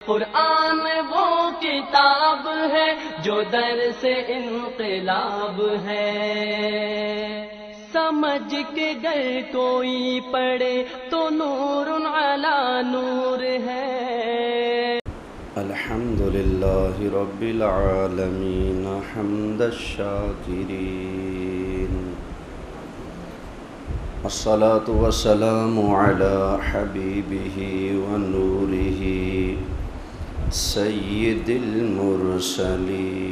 قرآن وہ کتاب ہے جو در سے انقلاب ہے، سمجھ کے گر کوئی پڑھے تو نور علی نور ہے۔ الحمد للہ رب العالمین حمد الشاکرین، الصلاة والسلام علی حبیبہ ونورہ سید المرسلین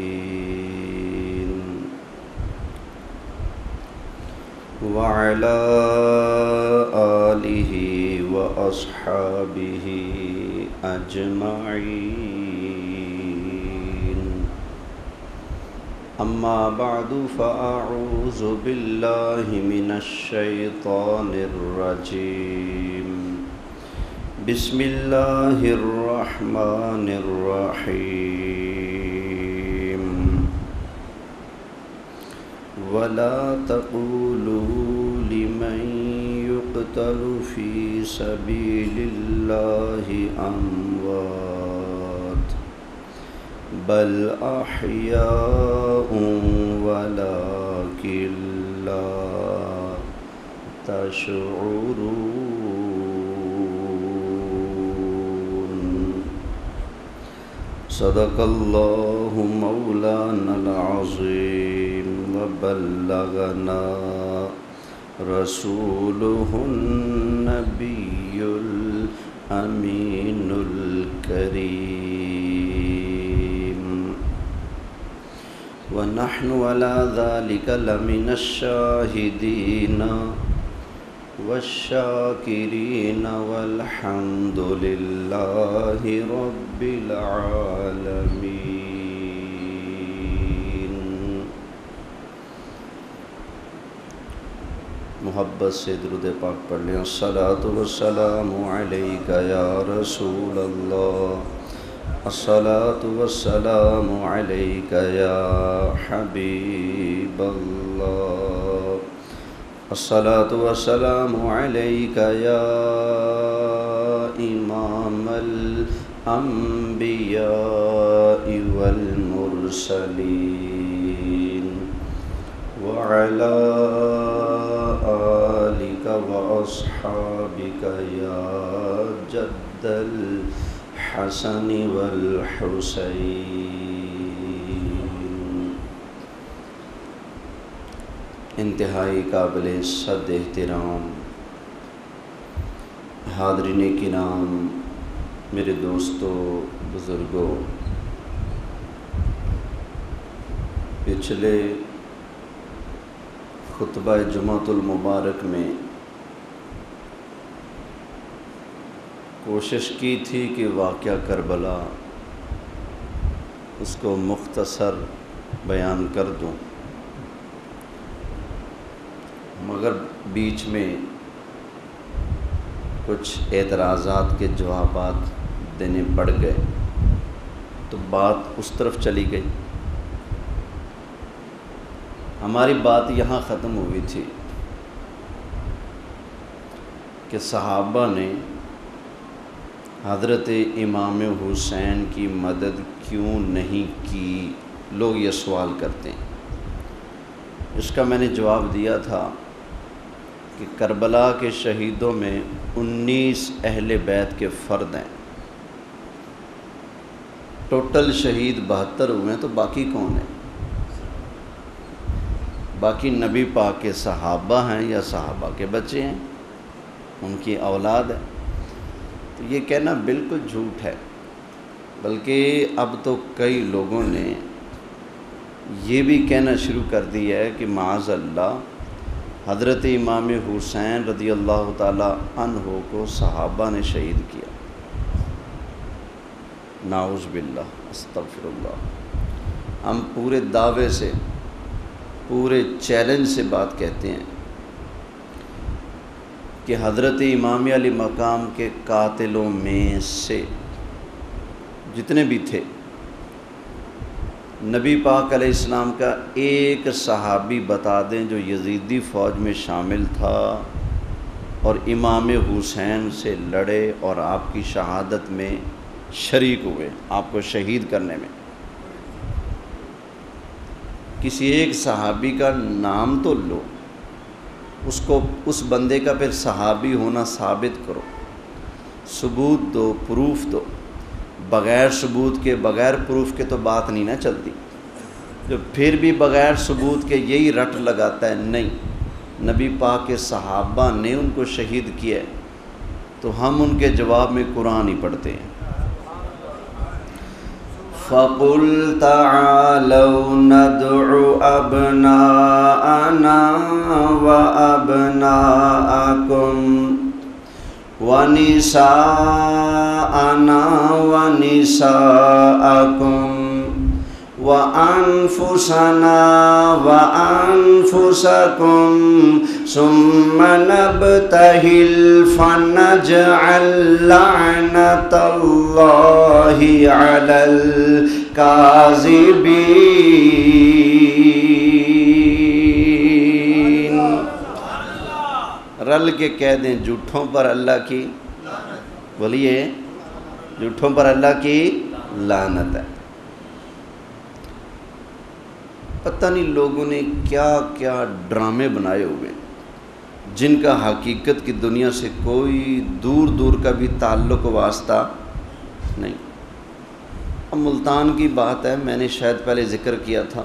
وعلی آلہ واصحابہ اجمعین، اما بعد فاعوذ باللہ من الشیطان الرجیم، بسم اللہ الرحمن الرحیم، ولا تقولوا لمن يقتل في سبيل الله أموات بل أحياء ولكن لا تشعرون، صدق الله مولانا العظيم وبلغنا رسوله النبي الأمين الكريم، ونحن على ذلك لمن الشاهدين والشاكرين والحمد لله رب العالمين۔ محبت سے درود پاک پڑھ لیں۔ الصلاۃ والسلام علیک یا رسول اللہ، الصلاۃ والسلام علیک یا حبیب اللہ، الصلاۃ والسلام علیک یا امام الانبیاء والمرسلین، وعلی آلک واصحابک یا جد الحسن والحسین۔ انتہائی قابل صد احترام حاضرین کرام، میرے دوستو، بزرگوں، پچھلے خطبہ جمعۃ المبارک میں کوشش کی تھی کہ واقعہ کربلا اس کو مختصر بیان کر دوں، مگر بیچ میں کچھ اعتراضات کے جوابات دینے پڑ گئے تو بات اس طرف چلی گئی۔ ہماری بات یہاں ختم ہوئی تھی کہ صحابہ نے حضرت امام حسین کی مدد کیوں نہیں کی، لوگ یہ سوال کرتے ہیں۔ اس کا میں نے جواب دیا تھا کہ کربلا کے شہیدوں میں 19 اہل بیت کے فرد ہیں، ٹوٹل شہید 72 ہوئے ہیں، تو باقی کون ہیں؟ باقی نبی پاک کے صحابہ ہیں یا صحابہ کے بچے ہیں، ان کی اولاد ہے۔ تو یہ کہنا بالکل جھوٹ ہے، بلکہ اب تو کئی لوگوں نے یہ بھی کہنا شروع کر دیا ہے کہ معاذ اللہ حضرت امام حسین رضی اللہ تعالی عنہ کو صحابہ نے شہید کیا۔ نعوذ باللہ، استغفر اللہ۔ ہم پورے دعوے سے، پورے چیلنج سے بات کہتے ہیں کہ حضرت امام علی مقام کے قاتلوں میں سے جتنے بھی تھے، نبی پاک علیہ السلام کا ایک صحابی بتا دیں جو یزیدی فوج میں شامل تھا اور امام حسین سے لڑے اور آپ کی شہادت میں شریک ہوئے آپ کو شہید کرنے میں۔ کسی ایک صحابی کا نام تو لو، اس بندے کا پھر صحابی ہونا ثابت کرو، ثبوت دو، پروف دو۔ بغیر ثبوت کے، بغیر پروف کے تو بات نہیں نہ چلتی۔ جو پھر بھی بغیر ثبوت کے یہی رٹ لگاتا ہے، نہیں نبی پاک کے صحابہ نے ان کو شہید کیا ہے، تو ہم ان کے جواب میں قرآن ہی پڑھتے ہیں۔ فَقُلْ تَعَالَوْا نَدْعُ أَبْنَاءَنَا وَأَبْنَاءَكُمْ وَنِسَاءَنَا وَنِسَاءَكُمْ وَأَنفُسَنَا وَأَنفُسَكُمْ ثُمَّ نَبْتَهِلْ فَنَجْعَلْ لَعْنَةَ اللَّهِ عَلَى الْكَاذِبِينَ۔ رل کے کہہ دیں جھوٹوں پر اللہ کی، بولیے جھوٹوں پر اللہ کی لعنت ہے۔ پتہ نہیں لوگوں نے کیا کیا ڈرامے بنائے ہوئے ہیں جن کا حقیقت کی دنیا سے کوئی دور دور کا بھی تعلق واسطہ نہیں۔ اب ملتان کی بات ہے، میں نے شاید پہلے ذکر کیا تھا،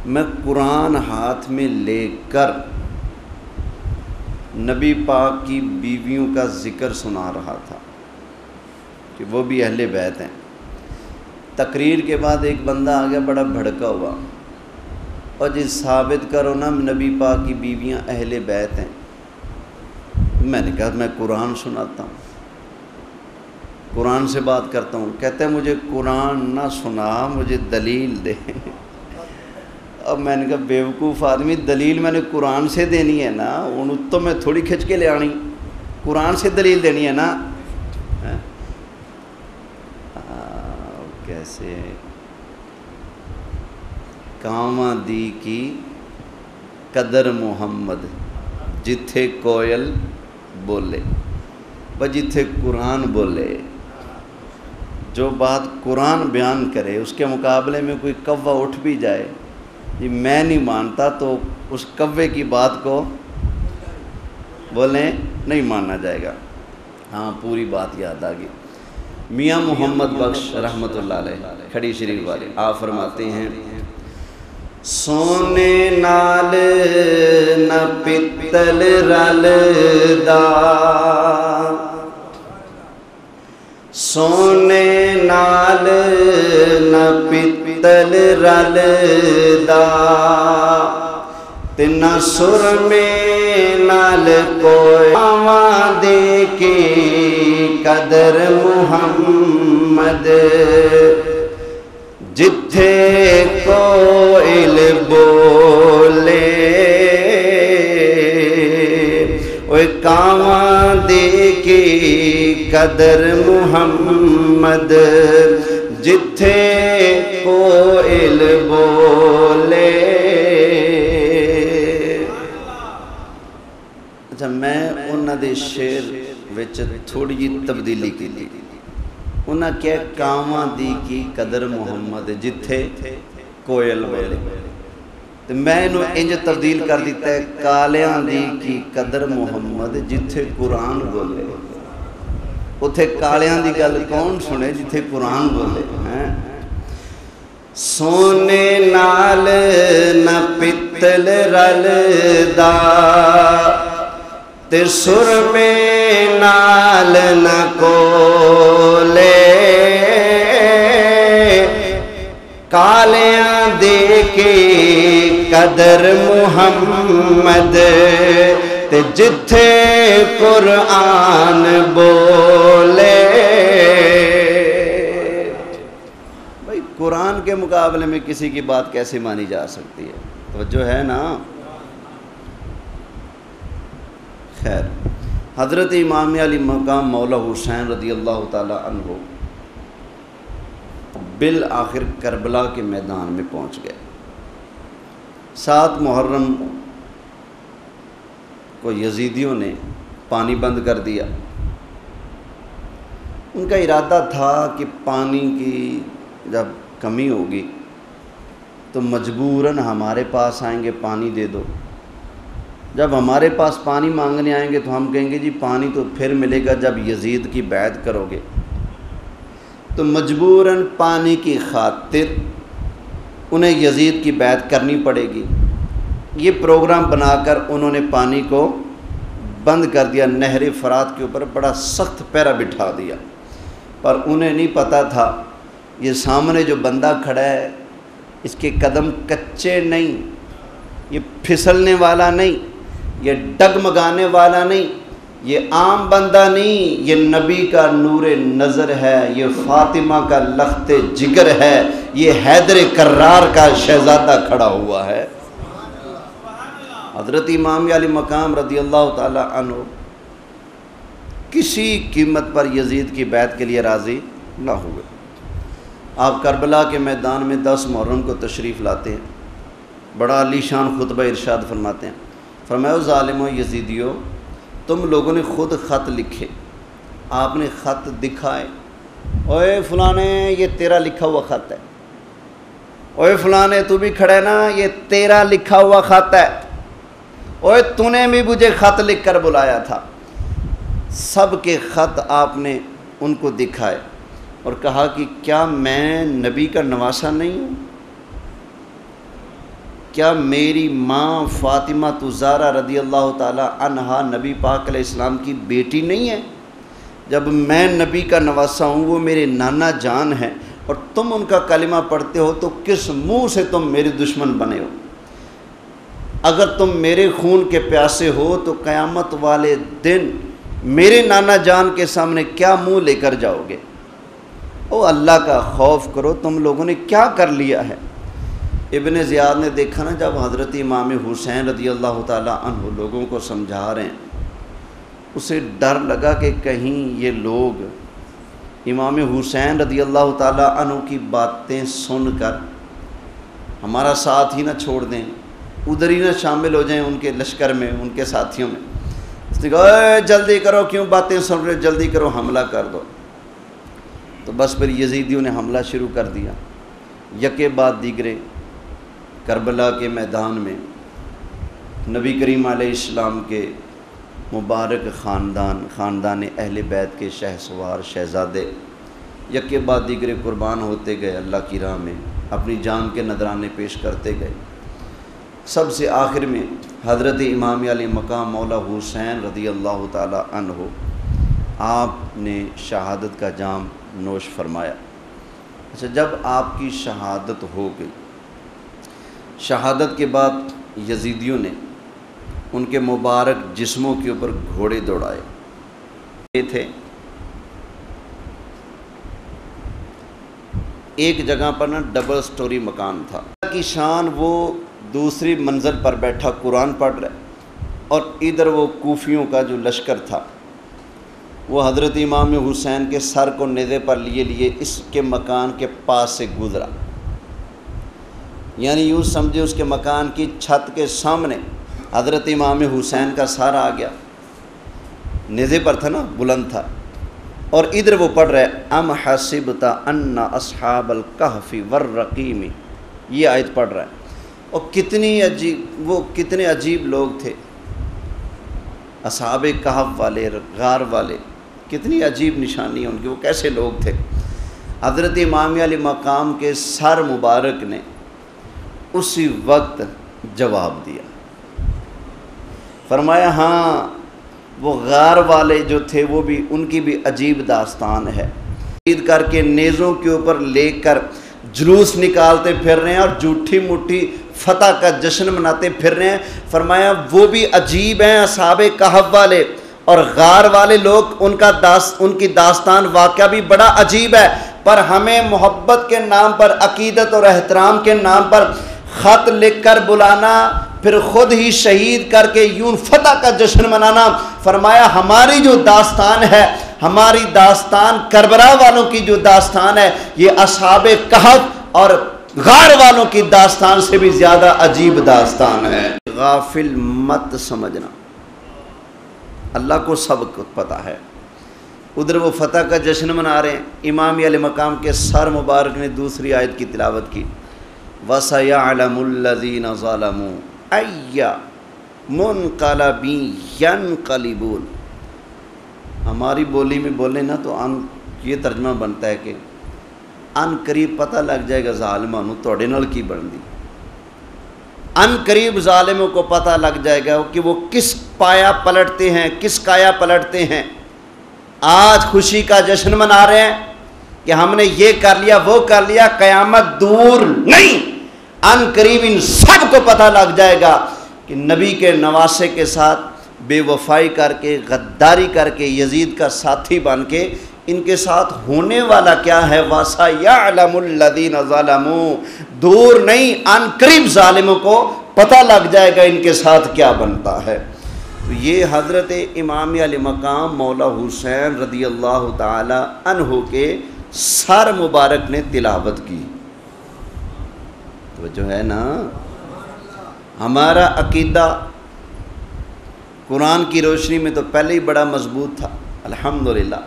میں قرآن ہاتھ میں لے کر نبی پاک کی بیویوں کا ذکر سنا رہا تھا کہ وہ بھی اہل بیت ہیں۔ تقریر کے بعد ایک بندہ آ گیا بڑا بھڑکا ہوا، اور جی ثابت کرو نا نبی پاک کی بیویاں اہل بیت ہیں۔ میں نے کہا میں قرآن سناتا ہوں، قرآن سے بات کرتا ہوں۔ کہتے ہیں مجھے قرآن نہ سنا، مجھے دلیل دے۔ اب میں نے کہا بیوقوف آدمی، دلیل میں نے قرآن سے دینی ہے نا، ان تو میں تھوڑی کھچ کے لے آنی، قرآن سے دلیل دینی ہے نا۔ کیسے کاواں دی کی قدر محمد جتھے کوئل بولے، جتھے قرآن بولے، جو بات قرآن بیان کرے اس کے مقابلے میں کوئی کوّا اٹھ بھی جائے، یہ میں نہیں مانتا، تو اس کوّے کی بات کو بولیں نہیں ماننا جائے گا۔ ہاں پوری بات یاد آ گئی۔ میاں محمد بخش رحمۃ اللہ علیہ کھڑی شریف والے آپ فرماتے ہیں، سونے نال نہ پتل رلدا، سونے نال نہ پتل رلدا، تے نہ سرمے نال کوئی آواں دے کے قدر محمد، جتھے کوئل بولے اوے کاواں دے کے قدر محمد، جتھے کوئل بولے۔ اچھا میں انہاں دے شعر وچ تھوڑی جی تبدیلی کی لی، انہاں کیا کاواں دی کی قدر محمد جتھے کوئل بولے، تو میں انہوں انج تبدیل کر دیتا ہے کالیاں دی کی قدر محمد جتھے قرآن بولے۔ اتھے کالیاں دی گل کون سنے جتھے قرآن بولے ہیں۔ سونے نال نہ پتل رلدا، تے سرمے نال نہ کولے، کالیاں دے کے قدر محمد، تے جتھے قرآن بولے۔ بھائی قرآن کے مقابلے میں کسی کی بات کیسے مانی جا سکتی ہے؟ توجہ ہے نا؟ خیر، حضرت امام علی مقام مولا حسین رضی اللہ تعالی عنہ بالآخر کربلا کے میدان میں پہنچ گئے۔ 7 محرم کو یزیدیوں نے پانی بند کر دیا، ان کا ارادہ تھا کہ پانی کی جب کمی ہوگی تو مجبوراً ہمارے پاس آئیں گے پانی دے دو، جب ہمارے پاس پانی مانگنے آئیں گے تو ہم کہیں گے جی پانی تو پھر ملے گا جب یزید کی بیعت کرو گے، تو مجبوراً پانی کی خاطر انہیں یزید کی بیعت کرنی پڑے گی۔ یہ پروگرام بنا کر انہوں نے پانی کو بند کر دیا، نہر فرات کے اوپر بڑا سخت پیرا بٹھا دیا، پر انہیں نہیں پتہ تھا یہ سامنے جو بندہ کھڑا ہے اس کے قدم کچے نہیں، یہ پھسلنے والا نہیں، یہ ڈگمگانے والا نہیں، یہ عام بندہ نہیں، یہ نبی کا نور نظر ہے، یہ فاطمہ کا لخت جگر ہے، یہ حیدر کرار کا شہزادہ کھڑا ہوا ہے۔ حضرت امام علی مقام رضی اللہ تعالی عنہ کسی قیمت پر یزید کی بیعت کے لیے راضی نہ ہوئے۔ آپ کربلا کے میدان میں 10 محرم کو تشریف لاتے ہیں، بڑا عالی شان خطبہ ارشاد فرماتے ہیں، فرمایا ظالموں یزیدیوں، تم لوگوں نے خود خط لکھے، آپ نے خط دکھائے، اوے فلانے یہ تیرا لکھا ہوا خط ہے، اوے فلانے تو بھی کھڑا ہے نا یہ تیرا لکھا ہوا خط ہے، اوے تو نے بھی مجھے خط لکھ کر بلایا تھا۔ سب کے خط آپ نے ان کو دکھائے اور کہا کہ کیا میں نبی کا نواسہ نہیں ہوں؟ کیا میری ماں فاطمہ الزہرا رضی اللہ تعالی عنہا نبی پاک علیہ السلام کی بیٹی نہیں ہے؟ جب میں نبی کا نواسہ ہوں، وہ میرے نانا جان ہیں، اور تم ان کا کلمہ پڑھتے ہو تو کس منہ سے تم میرے دشمن بنے ہو؟ اگر تم میرے خون کے پیاسے ہو تو قیامت والے دن میرے نانا جان کے سامنے کیا منہ لے کر جاؤ گے؟ او اللہ کا خوف کرو، تم لوگوں نے کیا کر لیا ہے؟ ابن زیاد نے دیکھا نا جب حضرت امام حسین رضی اللہ تعالی عنہ لوگوں کو سمجھا رہے ہیں، اسے ڈر لگا کہ کہیں یہ لوگ امام حسین رضی اللہ تعالی عنہ کی باتیں سن کر ہمارا ساتھ ہی نہ چھوڑ دیں، ادھر ہی نہ شامل ہو جائیں ان کے لشکر میں، ان کے ساتھیوں میں۔ اس نے کہا اے جلدی کرو، کیوں باتیں سن رہے، جلدی کرو، حملہ کر دو۔ تو بس پھر یزیدیوں نے حملہ شروع کر دیا، یکے بعد دیگرے کربلا کے میدان میں نبی کریم علیہ السلام کے مبارک خاندان اہل بیت کے شہسوار شہزادے یکے بعد دیگرے قربان ہوتے گئے، اللہ کی راہ میں اپنی جان کے نذرانے پیش کرتے گئے۔ سب سے آخر میں حضرت امام علی مقام مولا حسین رضی اللہ تعالی عنہ آپ نے شہادت کا جام نوش فرمایا۔ اچھا، جب آپ کی شہادت ہو گئی، شہادت کے بعد یزیدیوں نے ان کے مبارک جسموں کے اوپر گھوڑے دوڑائے۔ یہ تھے ایک جگہ پر نا ڈبل سٹوری مکان تھا، اللہ کی شان وہ دوسری منزل پر بیٹھا قرآن پڑھ رہا ہے، اور ادھر وہ کوفیوں کا جو لشکر تھا وہ حضرت امام حسین کے سر کو نیزے پر لیے اس کے مکان کے پاس سے گزرا، یعنی یوں سمجھے اس کے مکان کی چھت کے سامنے حضرت امام حسین کا سر آ گیا، نیزے پر تھا نا، بلند تھا، اور ادھر وہ پڑھ رہے ام حسبت ان اصحاب الکہف والرقیم، یہ آیت پڑھ رہا ہے۔ اور کتنے عجیب لوگ تھے اصحاب کہف والے، غار والے، کتنی عجیب نشانی ان کی، وہ کیسے لوگ تھے؟ حضرت امام علی مقام کے سر مبارک نے اسی وقت جواب دیا، فرمایا ہاں وہ غار والے جو تھے وہ بھی، ان کی بھی عجیب داستان ہے، عید کر کے نیزوں کے اوپر لے کر جلوس نکالتے پھر رہے ہیں اور جھوٹی موٹی فتح کا جشن مناتے پھر رہے ہیں۔ فرمایا وہ بھی عجیب ہیں اصحاب کہف والے، اور غار والے لوگ، ان کی داستان واقعہ بھی بڑا عجیب ہے، پر ہمیں محبت کے نام پر، عقیدت اور احترام کے نام پر خط لکھ کر بلانا، پھر خود ہی شہید کر کے یوں فتح کا جشن منانا، فرمایا ہماری جو داستان ہے، ہماری داستان کربلا والوں کی جو داستان ہے، یہ اصحاب کہف اور غار والوں کی داستان سے بھی زیادہ عجیب داستان ہے۔ غافل مت سمجھنا، اللہ کو سب کچھ پتہ ہے، ادھر وہ فتح کا جشن منا رہے ہیں۔ امام علی مقام کے سر مبارک نے دوسری آیت کی تلاوت کی، وَسَيَعْلَمُ الَّذِينَ ظَلَمُوا أَيَّ مُنْقَلَبٍ يَنْقَلِبُونَ۔ ہماری بولی میں بولے نا تو یہ ترجمہ بنتا ہے کہ ان قریب پتہ لگ جائے گا ظالموں نوں تواڈے نال کی بندی، ان قریب ظالموں کو پتہ لگ جائے گا کہ وہ کس پایا پلٹتے ہیں، کس کایا پلٹتے ہیں۔ آج خوشی کا جشن منا رہے ہیں کہ ہم نے یہ کر لیا وہ کر لیا، قیامت دور نہیں، ان قریب ان سب کو پتہ لگ جائے گا کہ نبی کے نواسے کے ساتھ بے وفائی کر کے، غداری کر کے، یزید کا ساتھی بن کے ان کے ساتھ ہونے والا کیا ہے۔ وَسَيَعْلَمُ الَّذِينَ ظَلَمُوا، دور نہیں، ان قریب ظالموں کو پتہ لگ جائے گا ان کے ساتھ کیا بنتا ہے۔ تو یہ حضرت امام علی مقام مولا حسین رضی اللہ تعالی عنہ کے سر مبارک نے تلاوت کی۔ تو جو ہے نا ہمارا عقیدہ قرآن کی روشنی میں تو پہلے ہی بڑا مضبوط تھا الحمدللہ،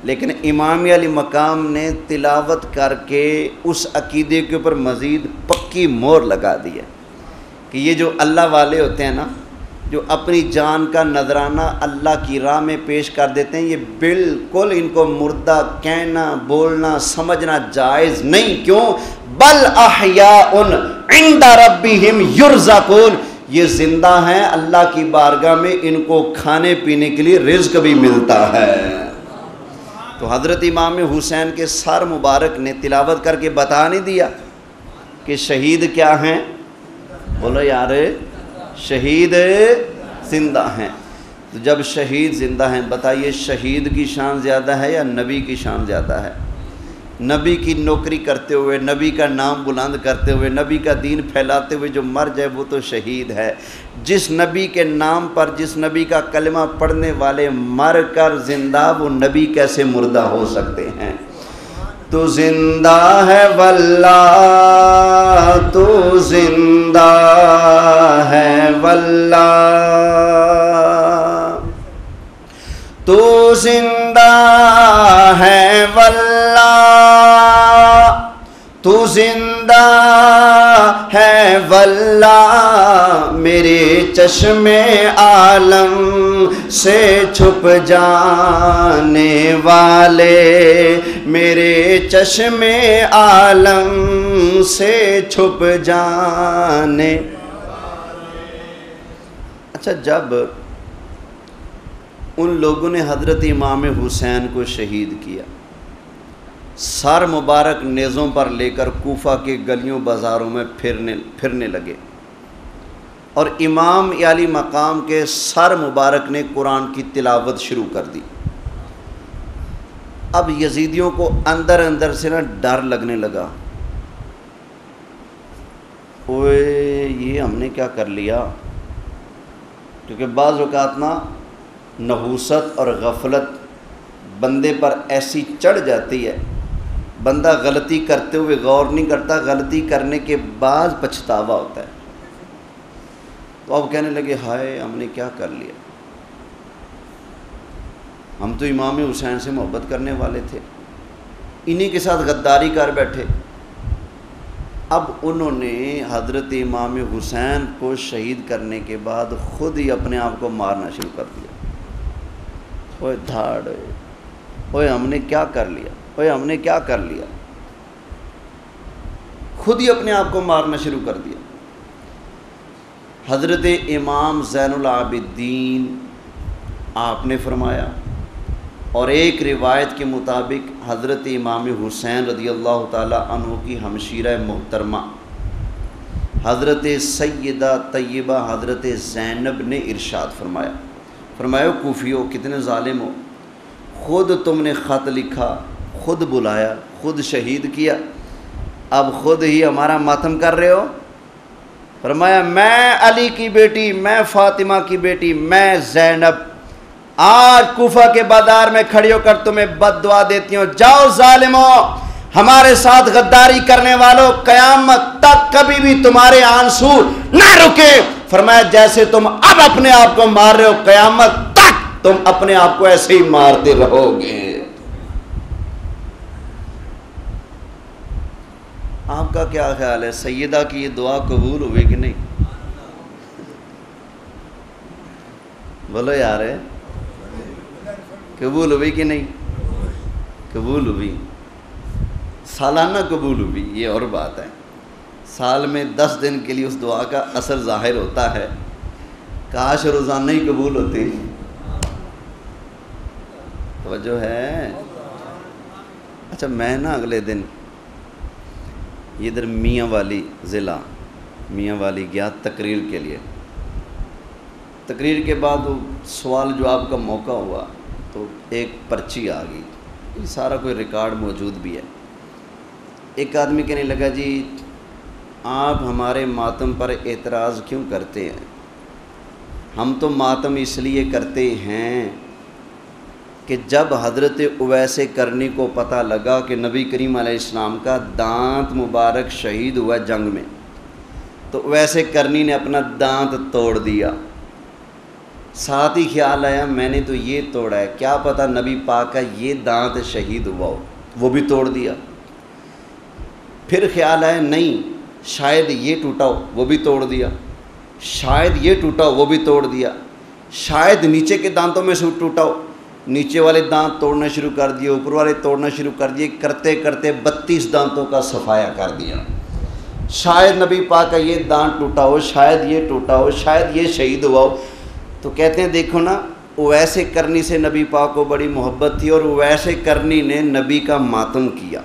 لیکن امام علی مقام نے تلاوت کر کے اس عقیدے کے اوپر مزید پکی مہر لگا دی ہے کہ یہ جو اللہ والے ہوتے ہیں نا، جو اپنی جان کا نذرانہ اللہ کی راہ میں پیش کر دیتے ہیں، یہ بالکل ان کو مردہ کہنا، بولنا، سمجھنا جائز نہیں۔ کیوں؟ بل احیاء عند ربہم یرزقون، یہ زندہ ہیں اللہ کی بارگاہ میں، ان کو کھانے پینے کے لیے رزق بھی ملتا ہے۔ تو حضرت امام حسین کے سر مبارک نے تلاوت کر کے بتا نہیں دیا کہ شہید کیا ہیں؟ بولو یار، شہید زندہ ہیں۔ تو جب شہید زندہ ہیں، بتائیے شہید کی شان زیادہ ہے یا نبی کی شان زیادہ ہے؟ نبی کی نوکری کرتے ہوئے، نبی کا نام بلند کرتے ہوئے، نبی کا دین پھیلاتے ہوئے جو مر جائے وہ تو شہید ہے۔ جس نبی کے نام پر، جس نبی کا کلمہ پڑھنے والے مر کر زندہ، وہ نبی کیسے مردہ ہو سکتے ہیں؟ تو زندہ ہے واللہ، تو زندہ ہے واللہ، تو زندہ ہے واللہ، تو زندہ ہے واللہ، میرے چشم عالم سے چھپ جانے والے، میرے چشم عالم سے چھپ جانے۔ اچھا، جب ان لوگوں نے حضرت امام حسین کو شہید کیا، سر مبارک نیزوں پر لے کر کوفہ کے گلیوں بازاروں میں پھرنے لگے، اور امام علی مقام کے سر مبارک نے قرآن کی تلاوت شروع کر دی۔ اب یزیدیوں کو اندر اندر سے نا ڈر لگنے لگا، اوے یہ ہم نے کیا کر لیا، کیونکہ بعض اوقات نا نحوست اور غفلت بندے پر ایسی چڑھ جاتی ہے، بندہ غلطی کرتے ہوئے غور نہیں کرتا، غلطی کرنے کے بعد پچھتاوا ہوتا ہے۔ تو اب کہنے لگے ہائے ہم نے کیا کر لیا، ہم تو امام حسین سے محبت کرنے والے تھے، انہی کے ساتھ غداری کر بیٹھے۔ اب انہوں نے حضرت امام حسین کو شہید کرنے کے بعد خود ہی اپنے آپ کو مارنا شروع کر دیا۔ اوے دھاڑ، اوے ہم نے کیا کر لیا، اوے ہم نے کیا کر لیا، خود ہی اپنے آپ کو مارنا شروع کر دیا۔ حضرت امام زین العابدین آپ نے فرمایا، اور ایک روایت کے مطابق حضرت امام حسین رضی اللہ تعالی عنہ کی ہمشیرہ محترمہ حضرت سیدہ طیبہ حضرت زینب نے ارشاد فرمایا، فرمایا کوفیو کتنے ظالم ہو، خود تم نے خط لکھا، خود بلایا، خود شہید کیا، اب خود ہی ہمارا ماتم کر رہے ہو۔ فرمایا میں علی کی بیٹی، میں فاطمہ کی بیٹی، میں زینب آج کوفہ کے بازار میں کھڑی ہو کر تمہیں بد دعا دیتی ہوں، جاؤ ظالموں، ہمارے ساتھ غداری کرنے والوں، قیامت تک کبھی بھی تمہارے آنسو نہ رکے۔ فرمایا جیسے تم اب اپنے آپ کو مار رہے ہو، قیامت تک تم اپنے آپ کو ایسے ہی مارتے رہو گے۔ آپ کا کیا خیال ہے سیدہ کی یہ دعا قبول ہوئی کہ نہیں؟ بولو یار، قبول ہوئی کہ نہیں؟ قبول ہوئی، سالانہ قبول ہوئی، یہ اور بات ہے۔ سال میں 10 دن کے لیے اس دعا کا اثر ظاہر ہوتا ہے، کاش روزانہ ہی قبول ہوتی۔ توجہ ہے؟ اچھا میں نا اگلے دن ادھر میاں والی ضلع میاں والی گیا تقریر کے لیے۔ تقریر کے بعد وہ سوال جواب کا موقع ہوا تو ایک پرچی آ گئی، یہ سارا کوئی ریکارڈ موجود بھی ہے۔ ایک آدمی کہنے لگا جی آپ ہمارے ماتم پر اعتراض کیوں کرتے ہیں؟ ہم تو ماتم اس لیے کرتے ہیں کہ جب حضرت اویس کرنی کو پتہ لگا کہ نبی کریم علیہ السلام کا دانت مبارک شہید ہوا جنگ میں، تو اویس کرنی نے اپنا دانت توڑ دیا۔ ساتھ ہی خیال آیا میں نے تو یہ توڑا ہے، کیا پتہ نبی پاک کا یہ دانت شہید ہوا ہو، وہ بھی توڑ دیا۔ پھر خیال آیا نہیں شاید یہ ٹوٹا ہو، وہ بھی توڑ دیا۔ شاید یہ ٹوٹا ہو، وہ بھی توڑ دیا۔ شاید نیچے کے دانتوں میں سے ٹوٹا ہو، نیچے والے دانت توڑنا شروع کر دیے، اوپر والے توڑنا شروع کر دیے، کرتے کرتے 32 دانتوں کا صفایا کر دیا۔ شاید نبی پاک کا یہ دانت ٹوٹا ہو، شاید یہ ٹوٹا ہو، شاید یہ شہید ہوا ہو۔ تو کہتے ہیں دیکھو نا اویس کرنی سے نبی پاک کو بڑی محبت تھی، اور اویس کرنی نے نبی کا ماتم کیا۔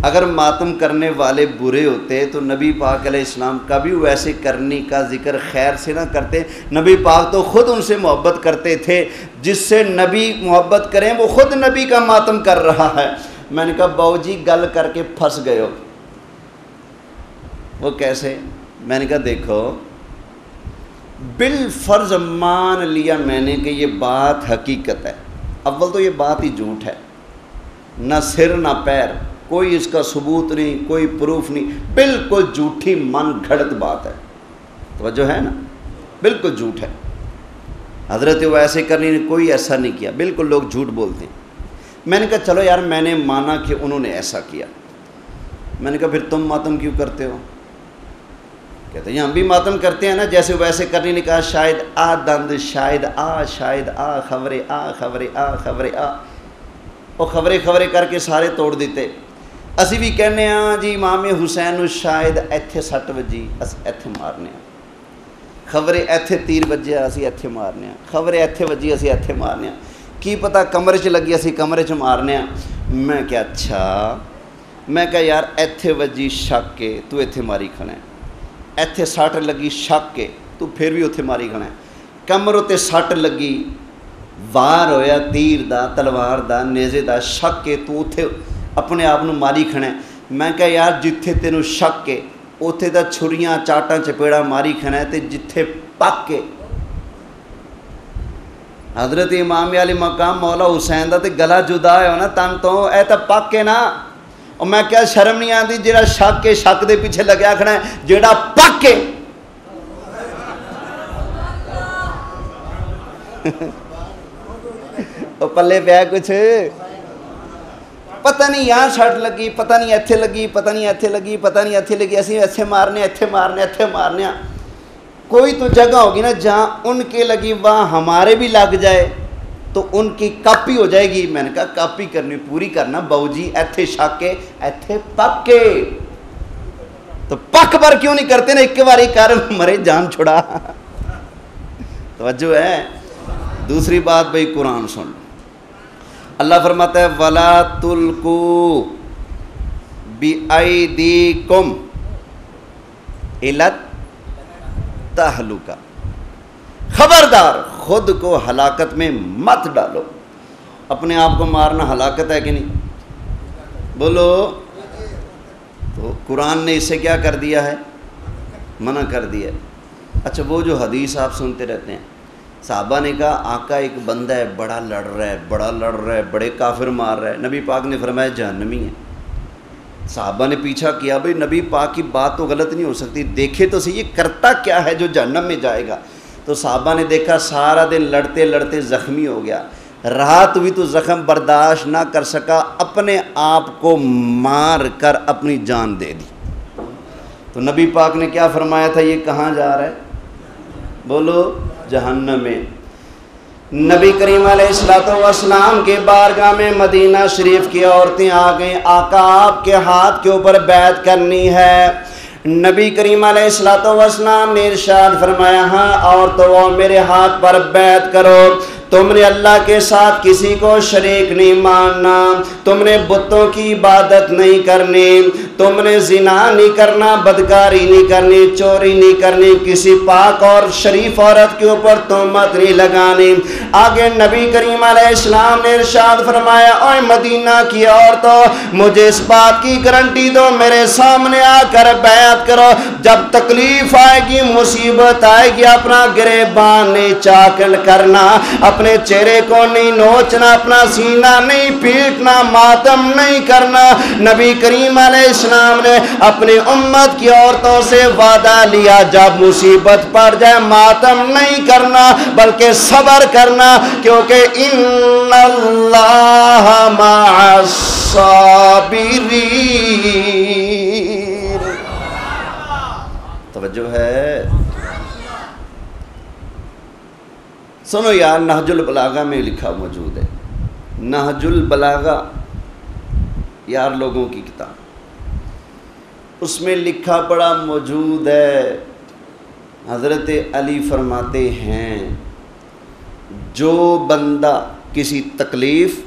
اگر ماتم کرنے والے برے ہوتے تو نبی پاک علیہ السلام کبھی اویس کرنی کا ذکر خیر سے نہ کرتے۔ نبی پاک تو خود ان سے محبت کرتے تھے، جس سے نبی محبت کریں وہ خود نبی کا ماتم کر رہا ہے۔ میں نے کہا باؤ جی گل کر کے پھنس گئے ہو۔ وہ کیسے؟ میں نے کہا دیکھو بالفرض مان لیا میں نے کہ یہ بات حقیقت ہے، اول تو یہ بات ہی جھوٹ ہے، نہ سر نہ پیر، کوئی اس کا ثبوت نہیں، کوئی پروف نہیں، بالکل جھوٹی من گھڑت بات ہے۔ توجہ ہے نا؟ بالکل جھوٹ ہے۔ حضرت اویس کرنی نے کوئی ایسا نہیں کیا، بالکل لوگ جھوٹ بولتے ہیں۔ میں نے کہا چلو یار میں نے مانا کہ انہوں نے ایسا کیا۔ میں نے کہا پھر تم ماتم کیوں کرتے ہو؟ کہتے ہیں ہم بھی ماتم کرتے ہیں نا، جیسے ویسے کرنی نے کہا شاید آ دند، شاید آ خبرے آ خبرے آ خبرے آ، وہ خبرے کر کے سارے توڑ دیتے۔ اسی بھی کہنے ہاں جی امام حسین شاید ایتھے سٹ وجی اسی ایتھے مارنے ہاں، خبرے ایتھے تیر وجے اسی ایتھے مارنے ہاں، خبرے ایتھے وجی اسی ایتھے مارنے ہاں، کی پتہ کمرے چ لگی اسی کمرے چ مارنے ہاں۔ میں کہا اچھا، میں کہا یار ایتھے وجی شک کے تو ایتھے ماری کھڑا ہے، ایتھے سٹ لگی شک کے تو پھر بھی اتھے ماری کھڑا ہے، کمروں تے سٹ لگی وار ہویا تیر دا تلوار دا نیزے دا شک کے تو اتھے اپنے آپ نو ماری کھڑا ہے۔ میں کہا یار جتھے تینوں شک کے اتھے دا چھریاں چاٹاں چپیڑا ماری کھڑا ہے، تے جتھے پک کے حضرت امام علی مقام مولا حسین دا تے گلا جدا ہے نا تن تو اے تا پک کے نا۔ اور میں کیا شرم نہیں آتی جیڑا شک کے شک دے پیچھے لگیا کھڑا ہے، جیڑا پک کے پلے پیا کچھ پتہ نہیں یہاں شٹ لگی، پتہ نہیں ایتھے لگی، پتہ نہیں ایتھے لگی، پتہ نہیں ایتھے لگی، اسی ایتھے مارنے ایتھے مارنے ایتھے مارنے۔ کوئی تو جگہ ہوگی نا جہاں ان کے لگی وہاں ہمارے بھی لگ جائے تو ان کی کاپی ہو جائے گی۔ میں نے کہا کاپی کرنی پوری کرنا باؤ جی، ایتھے شک کے ایتھے پک کے، تو پک بار کیوں نہیں کرتے نا، ایک باری کر مرے جان چھڑا۔ توجہ ہے؟ دوسری بات بھئی قرآن سن لو، اللہ فرماتا ہے وَلَا تُلْقُوا بِأَيْدِيكُمْ إِلَى التَّهْلُكَةِ، خبردار خود کو ہلاکت میں مت ڈالو۔ اپنے آپ کو مارنا ہلاکت ہے کہ نہیں؟ بولو۔ تو قرآن نے اسے کیا کر دیا ہے؟ منع کر دیا ہے۔ اچھا وہ جو حدیث آپ سنتے رہتے ہیں، صحابہ نے کہا آقا ایک بندہ ہے بڑا لڑ رہا ہے بڑے کافر مار رہا ہے، نبی پاک نے فرمایا جہنمی ہے۔ صحابہ نے پیچھا کیا بھئی نبی پاک کی بات تو غلط نہیں ہو سکتی، دیکھے تو صحیح یہ کرتا کیا ہے جو جہنم میں جائے گا۔ تو صحابہ نے دیکھا سارا دن لڑتے لڑتے زخمی ہو گیا، رات ہوئی تو زخم برداشت نہ کر سکا، اپنے آپ کو مار کر اپنی جان دے دی۔ تو نبی پاک نے کیا فرمایا تھا، یہ کہاں جا رہا ہے؟ بولو جہنم میں۔ نبی کریم علیہ السلام کے بارگاہ میں مدینہ شریف کی عورتیں آ گئیں، آقا آپ کے ہاتھ کے اوپر بیعت کرنی ہے۔ نبی کریم علیہ السلام نے ارشاد فرمایا، ہاں عورتوں میرے ہاتھ پر بیعت کرو، تم نے اللہ کے ساتھ کسی کو شریک نہیں ماننا، تم نے بتوں کی عبادت نہیں کرنی، تم نے زنا نہیں کرنا، بدکاری نہیں کرنی، چوری نہیں کرنی، کسی پاک اور شریف عورت کے اوپر تہمت نہیں لگانی۔ آگے نبی کریم علیہ السلام نے ارشاد فرمایا، اے مدینہ کی عورتوں مجھے اس بات کی گارنٹی دو، میرے سامنے آ کر بیعت کرو، جب تکلیف آئے گی، مصیبت آئے گی، اپنا گریبان نہیں چاکل کرنا، اپنے چہرے کو نہیں نوچنا، اپنا سینہ نہیں پیٹنا، ماتم نہیں کرنا۔ نبی کریم علیہ السلام نے اپنی امت کی عورتوں سے وعدہ لیا، جب مصیبت پڑ جائے ماتم نہیں کرنا بلکہ صبر کرنا، کیونکہ ان اللہ مع الصابرین۔ توجہ ہے؟ سنو یار، نہج البلاغہ میں لکھا موجود ہے، نہج البلاغہ یار لوگوں کی کتاب، اس میں لکھا پڑا موجود ہے، حضرت علی فرماتے ہیں جو بندہ کسی تکلیف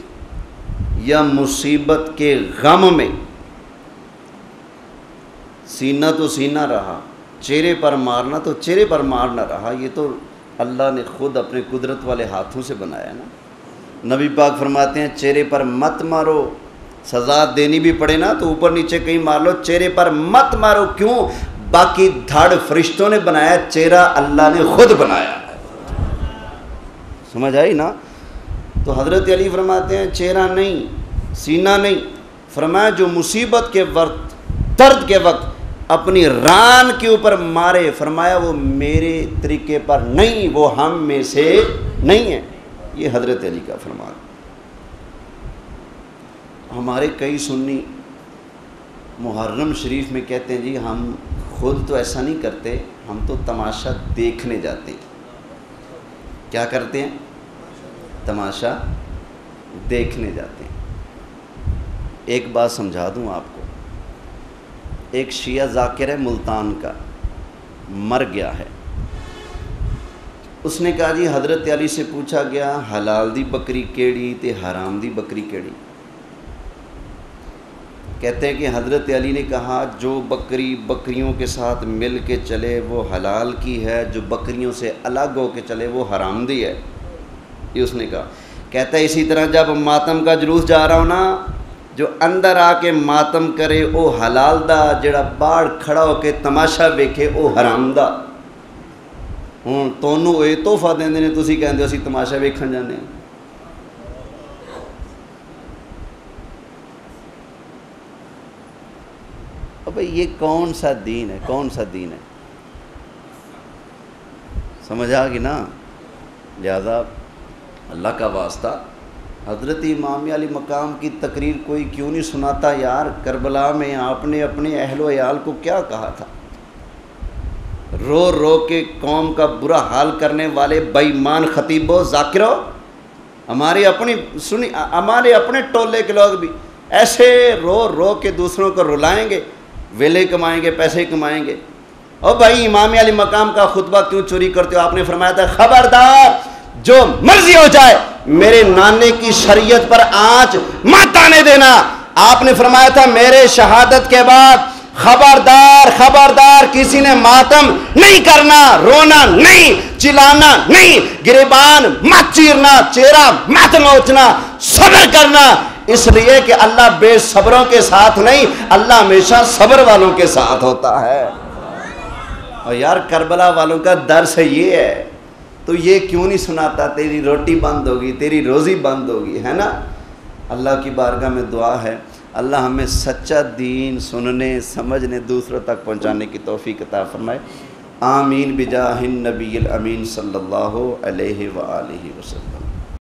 یا مصیبت کے غم میں سینہ تو سینہ رہا، چہرے پر مارنا تو چہرے پر مارنا رہا، یہ تو اللہ نے خود اپنے قدرت والے ہاتھوں سے بنایا نا۔ نبی پاک فرماتے ہیں چہرے پر مت مارو، سزا دینی بھی پڑے نا تو اوپر نیچے کہیں مار لو، چہرے پر مت مارو۔ کیوں؟ باقی دھڑ فرشتوں نے بنایا، چہرہ اللہ نے خود بنایا۔ سمجھ آئی نا؟ تو حضرت علی فرماتے ہیں چہرہ نہیں، سینہ نہیں، فرمایا جو مصیبت کے وقت، درد کے وقت اپنی ران کے اوپر مارے، فرمایا وہ میرے طریقے پر نہیں، وہ ہم میں سے نہیں ہے۔ یہ حضرت علی کا فرمان۔ ہمارے کئی سنی محرم شریف میں کہتے ہیں جی ہم خود تو ایسا نہیں کرتے، ہم تو تماشا دیکھنے جاتے ہیں۔ کیا کرتے ہیں؟ تماشا دیکھنے جاتے ہیں۔ ایک بات سمجھا دوں آپ کو، ایک شیعہ ذاکر ہے ملتان کا، مر گیا ہے، اس نے کہا جی حضرت علی سے پوچھا گیا حلال دی بکری کیڑی تے حرام دی بکری کیڑی؟ کہتے ہیں کہ حضرت علی نے کہا جو بکری بکریوں کے ساتھ مل کے چلے وہ حلال کی ہے، جو بکریوں سے الگ ہو کے چلے وہ حرام دی ہے۔ یہ اس نے کہا۔ کہتا ہے اسی طرح جب ماتم کا جلوس جا رہا ہوں نا، جو اندر آ کے ماتم کرے او حلال دا، جڑا باہر کھڑا ہو کے تماشا ویکھے او حرام دا۔ ہوں تونوں اے تحفہ دیندے نے، تسی کہندے اسی تماشا ویکھن جانے ہیں۔ اب یہ کون سا دین ہے؟ کون سا دین ہے؟ سمجھ آ گئی نا؟ لہذا اللہ کا واسطہ حضرت امام علی مقام کی تقریر کوئی کیوں نہیں سناتا یار؟ کربلا میں آپ نے اپنے اہل و عیال کو کیا کہا تھا؟ رو رو کے قوم کا برا حال کرنے والے بے ایمان خطیبوں، ذاکروں، ہمارے اپنے ٹولے کے لوگ بھی ایسے رو رو کے دوسروں کو رلائیں گے، ویلے کمائیں گے، پیسے کمائیں گے۔ اور بھائی امام علی مقام کا خطبہ کیوں چوری کرتے ہو؟ آپ نے فرمایا تھا خبردار جو مرضی ہو جائے میرے نانے کی شریعت پر آنچ مت آنے دینا۔ آپ نے فرمایا تھا میرے شہادت کے بعد خبردار خبردار کسی نے ماتم نہیں کرنا، رونا نہیں، چلانا نہیں، گریبان مت چیرنا، چہرہ مت نوچنا، صبر کرنا، اس لیے کہ اللہ بے صبروں کے ساتھ نہیں، اللہ ہمیشہ صبر والوں کے ساتھ ہوتا ہے۔ اور یار کربلا والوں کا درس یہ ہے، تو یہ کیوں نہیں سناتا؟ تیری روٹی بند ہوگی، تیری روزی بند ہوگی، ہے نا؟ اللہ کی بارگاہ میں دعا ہے اللہ ہمیں سچا دین سننے، سمجھنے، دوسروں تک پہنچانے کی توفیق عطا فرمائے۔ آمین بجاہ النبی الامین صلی اللہ علیہ وآلہ وسلم۔